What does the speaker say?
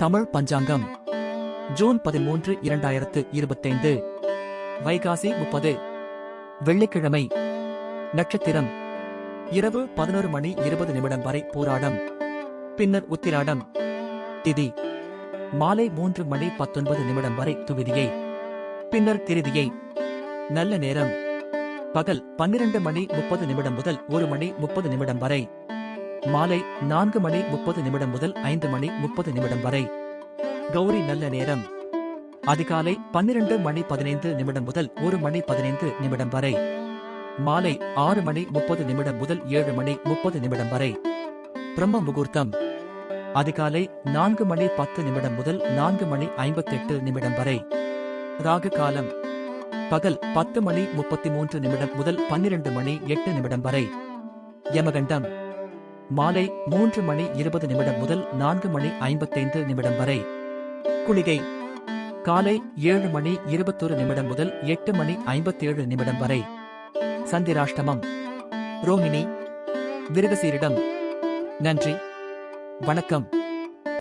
தமிழ் பஞ்சாங்கம் June 13 2025 வைகாசி 30 வெள்ளிக்கிழமை நட்சத்திரம் இரவு 11:20 வரை பூராடம் பின்னர் உத்திராடம் திதி மாலை 3:19 வரை துவிதியை பின்னர் திருதியை நல்ல நேரம் பகல் 12:30 முதல் 1:30 வரை மாலை 4:30 முதல் 5:30 வரை கௌரி நல்ல நேரம் அதிகாலை 12:15 முதல் 1:15 வரை மாலை 6:30 முதல் 7:30 வரை பிரம்ம முகூர்த்தம் அதிகாலை 4:10 முதல் 4:58 வரை ராகு காலம் பகல் 10:33 முதல் 12:08 வரை யமகண்டம் மாலை 3:20 முதல் 4:55 வரை குளிகை காலை 7:21 முதல் 8:57 வரை சந்திராஷ்டமம் ரோஹிணி விருகசீரிடம் நன்றி வணக்கம்.